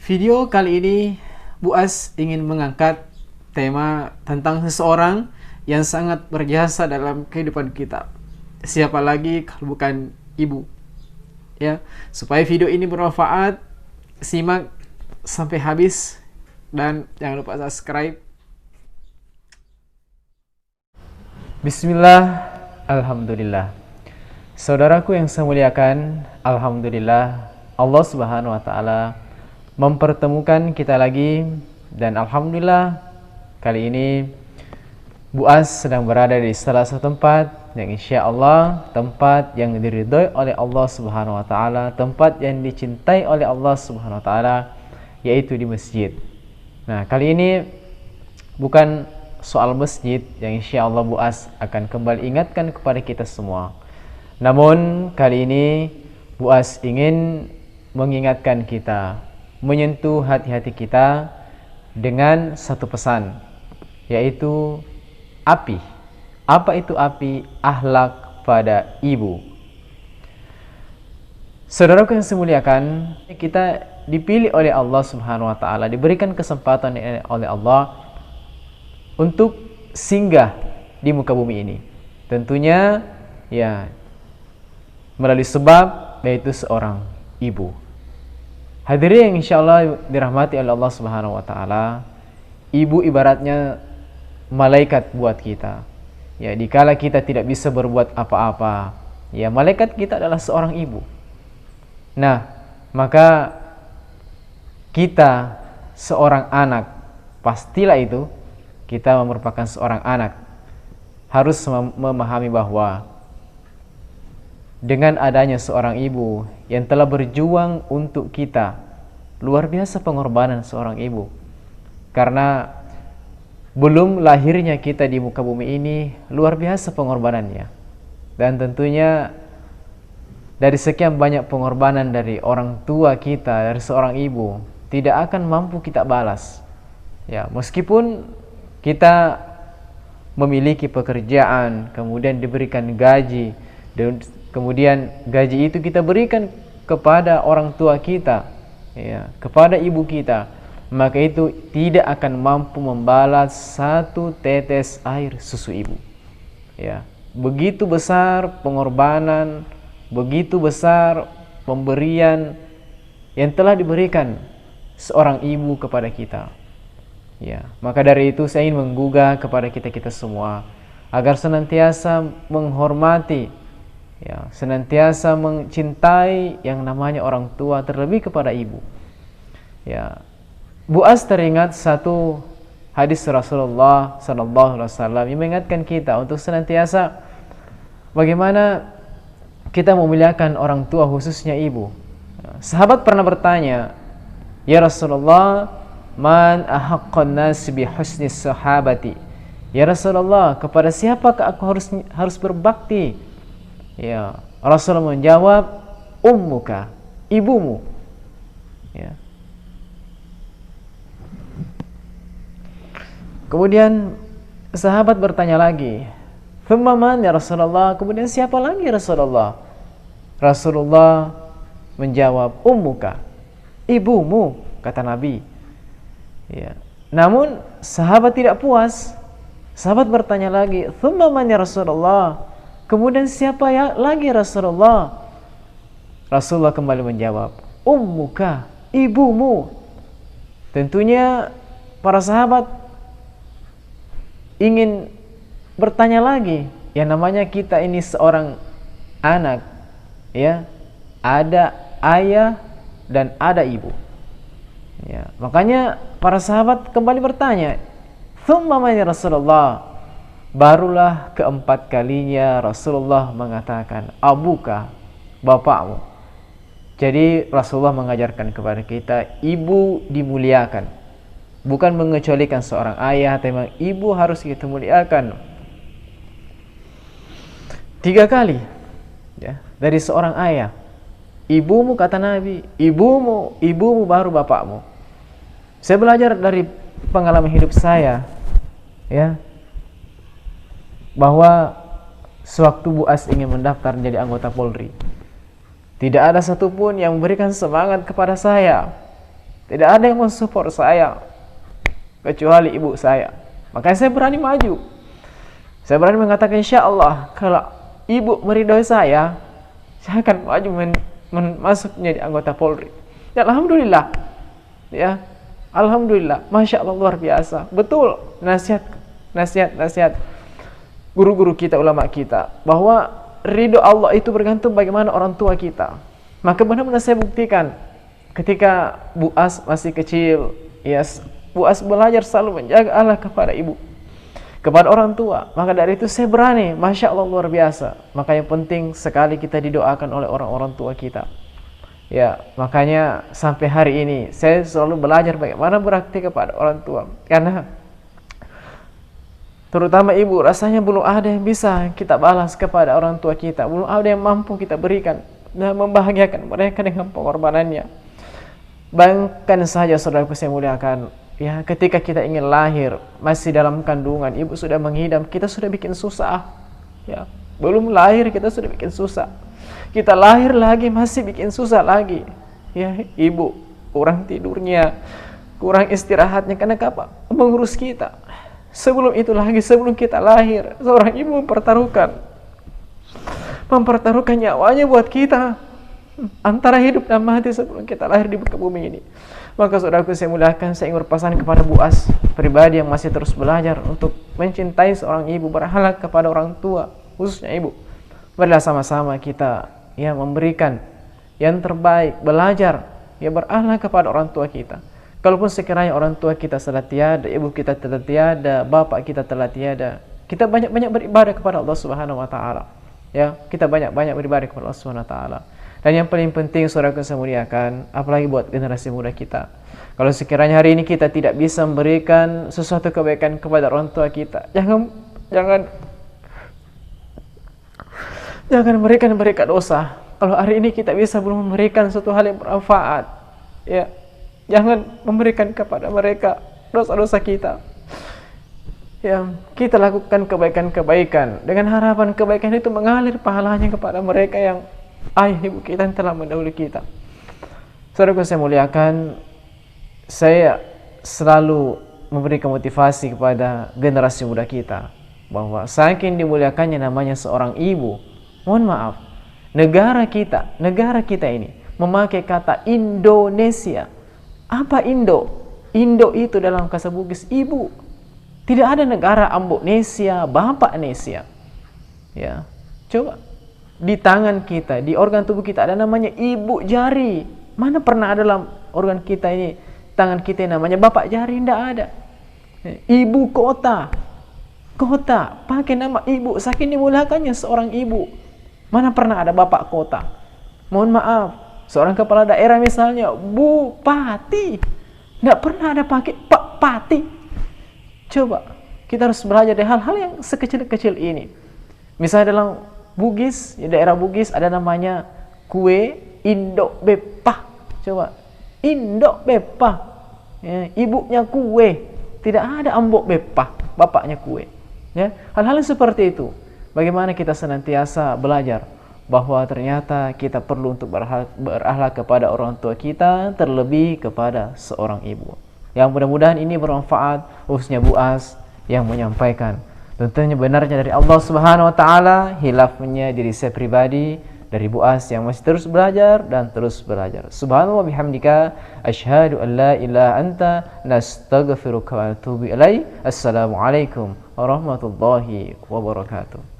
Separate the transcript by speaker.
Speaker 1: Video kali ini Bu As ingin mengangkat tema tentang seseorang yang sangat berjasa dalam kehidupan kita. Siapa lagi kalau bukan ibu? Ya, supaya video ini bermanfaat, simak sampai habis dan jangan lupa subscribe. Bismillah, alhamdulillah. Saudaraku yang saya muliakan, alhamdulillah Allah Subhanahu wa taala mempertemukan kita lagi, dan alhamdulillah kali ini Bu As sedang berada di salah satu tempat yang insya Allah tempat yang diridhoi oleh Allah Subhanahu wa taala, tempat yang dicintai oleh Allah Subhanahu wa taala, yaitu di masjid. Nah, kali ini bukan soal masjid yang insya Allah Bu As akan kembali ingatkan kepada kita semua. Namun kali ini Bu As ingin mengingatkan kita, menyentuh hati-hati kita dengan satu pesan, yaitu api. Apa itu api? Akhlak pada ibu. Saudaraku yang saya muliakan, kita dipilih oleh Allah Subhanahu wa taala, diberikan kesempatan oleh Allah untuk singgah di muka bumi ini. Tentunya ya melalui sebab yaitu seorang ibu. Hadirin yang insya Allah dirahmati oleh Allah Subhanahu wa taala, ibu ibaratnya malaikat buat kita. Ya, dikala kita tidak bisa berbuat apa-apa, ya malaikat kita adalah seorang ibu. Nah, maka kita seorang anak, pastilah itu kita merupakan seorang anak, harus memahami bahwa dengan adanya seorang ibu yang telah berjuang untuk kita, luar biasa pengorbanan seorang ibu. Karena belum lahirnya kita di muka bumi ini, luar biasa pengorbanannya. Dan tentunya dari sekian banyak pengorbanan dari orang tua kita, dari seorang ibu, tidak akan mampu kita balas. Ya, meskipun kita memiliki pekerjaan, kemudian diberikan gaji, dan kemudian gaji itu kita berikan kepada orang tua kita, ya, kepada ibu kita, maka itu tidak akan mampu membalas satu tetes air susu ibu. Ya, begitu besar pengorbanan, begitu besar pemberian yang telah diberikan seorang ibu kepada kita. Ya, maka dari itu saya ingin menggugah kepada kita semua agar senantiasa menghormati, ya, senantiasa mencintai yang namanya orang tua, terlebih kepada ibu. Ya, Bu As teringat satu hadis Rasulullah sallallahu alaihi wasallam yang mengingatkan kita untuk senantiasa bagaimana kita memuliakan orang tua, khususnya ibu. Sahabat pernah bertanya, "Ya Rasulullah, man ahaqqan nas bi husni sahabati?" Ya Rasulullah, kepada siapakah aku harus berbakti? Ya, Rasulullah menjawab, ummuka, ibumu. Ya. Kemudian sahabat bertanya lagi, "Thumma man ya Rasulullah?" Kemudian siapa lagi Rasulullah? Rasulullah menjawab, ummuka, ibumu, kata Nabi. Ya. Namun sahabat tidak puas. Sahabat bertanya lagi, "Thumma man ya Rasulullah?" Kemudian siapa lagi Rasulullah? Rasulullah kembali menjawab, ummuka, ibumu. Tentunya para sahabat ingin bertanya lagi. Yang namanya kita ini seorang anak, ya, ada ayah dan ada ibu. Ya, makanya para sahabat kembali bertanya, "Tsumma man ya Rasulullah?" Barulah keempat kalinya Rasulullah mengatakan, abuka, bapakmu. Jadi Rasulullah mengajarkan kepada kita, ibu dimuliakan. Bukan mengecualikan seorang ayah, tapi memang ibu harus kita muliakan. 3 kali, ya, dari seorang ayah. Ibumu, kata Nabi, ibumu baru bapakmu. Saya belajar dari pengalaman hidup saya, ya, bahwa sewaktu Bu As ingin mendaftar menjadi anggota Polri, tidak ada satupun yang memberikan semangat kepada saya. Tidak ada yang mensupport saya kecuali ibu saya. Makanya saya berani maju. Saya berani mengatakan, insya Allah kalau ibu meridhoi saya akan maju masuk menjadi anggota Polri. Ya, alhamdulillah. Ya, alhamdulillah. Masya Allah, luar biasa. Betul nasihat guru-guru kita, ulama kita, bahwa ridho Allah itu bergantung bagaimana orang tua kita. Maka benar-benar saya buktikan ketika Bu As masih kecil, ya, Bu As belajar selalu menjaga Allah kepada ibu, kepada orang tua. Maka dari itu saya berani, Masya Allah, luar biasa. Maka yang penting sekali kita didoakan oleh orang-orang tua kita. Ya, makanya sampai hari ini saya selalu belajar bagaimana berakti kepada orang tua. Karena terutama ibu, rasanya belum ada yang bisa kita balas kepada orang tua kita. Belum ada yang mampu kita berikan dan membahagiakan mereka dengan pengorbanannya. Bahkan saja, saudaraku saya muliakan, ya, ketika kita ingin lahir, masih dalam kandungan, ibu sudah menghidam, kita sudah bikin susah. Ya, belum lahir kita sudah bikin susah. Kita lahir lagi masih bikin susah lagi. Ya, ibu kurang tidurnya, kurang istirahatnya, karena apa? Mengurus kita. Sebelum itu lagi, sebelum kita lahir, seorang ibu mempertaruhkan nyawanya buat kita, antara hidup dan mati sebelum kita lahir di muka bumi ini. Maka saudaraku saya muliakan, saya ingin berpesan kepada Bu As, pribadi yang masih terus belajar untuk mencintai seorang ibu, berakhlak kepada orang tua, khususnya ibu. Marilah sama-sama kita, ya, memberikan yang terbaik, belajar, ya, berakhlak kepada orang tua kita. Kalaupun sekiranya orang tua kita telah tiada, ibu kita telah tiada, bapak kita telah tiada, kita banyak-banyak beribadah kepada Allah Subhanahu wa taala. Ya, kita banyak-banyak beribadah kepada Allah Subhanahu wa taala. Dan yang paling penting, saudaraku saya muliakan, apalagi buat generasi muda kita, kalau sekiranya hari ini kita tidak bisa memberikan sesuatu kebaikan kepada orang tua kita, jangan memberikan mereka dosa. Kalau hari ini kita bisa belum memberikan suatu hal yang bermanfaat, ya, jangan memberikan kepada mereka dosa-dosa kita. Ya, kita lakukan kebaikan-kebaikan dengan harapan kebaikan itu mengalir pahalanya kepada mereka yang ayah ibu kita yang telah mendahului kita. Saudaraku saya muliakan, saya selalu memberikan motivasi kepada generasi muda kita bahwa saking dimuliakannya namanya seorang ibu, mohon maaf, negara kita ini memakai kata Indonesia. Apa Indo? Indo itu dalam bahasa Bugis ibu. Tidak ada negara Amboknesia, Bapaknesia. Ya, coba di tangan kita, di organ tubuh kita ada namanya ibu jari. Mana pernah ada dalam organ kita ini, tangan kita yang namanya bapak jari? Tidak ada. Ibu kota, pakai nama ibu, saking dimuliakannya seorang ibu. Mana pernah ada bapak kota? Mohon maaf, seorang kepala daerah misalnya bupati, nggak pernah ada pakai Pak Pati. Coba kita harus belajar dari hal-hal yang sekecil-kecil ini. Misalnya dalam Bugis, di daerah Bugis ada namanya kue Indok Bepah. Coba Indok Bepah, ya, ibunya kue, tidak ada Ambok Bepah, bapaknya kue. Ya, hal-hal seperti itu. Bagaimana kita senantiasa belajar bahwa ternyata kita perlu untuk berakhlak kepada orang tua kita, terlebih kepada seorang ibu. Yang mudah-mudahan ini bermanfaat, khususnya Bu As yang menyampaikan. Tentunya benarnya dari Allah Subhanahu wa taala, hilafnya diri saya pribadi, dari Bu As yang masih terus belajar dan terus belajar. Subhanallah bihamdika, asyhadu an la ilaha anta, nastaghfiruka wa atubu ilaik. Assalamualaikum warahmatullahi wabarakatuh.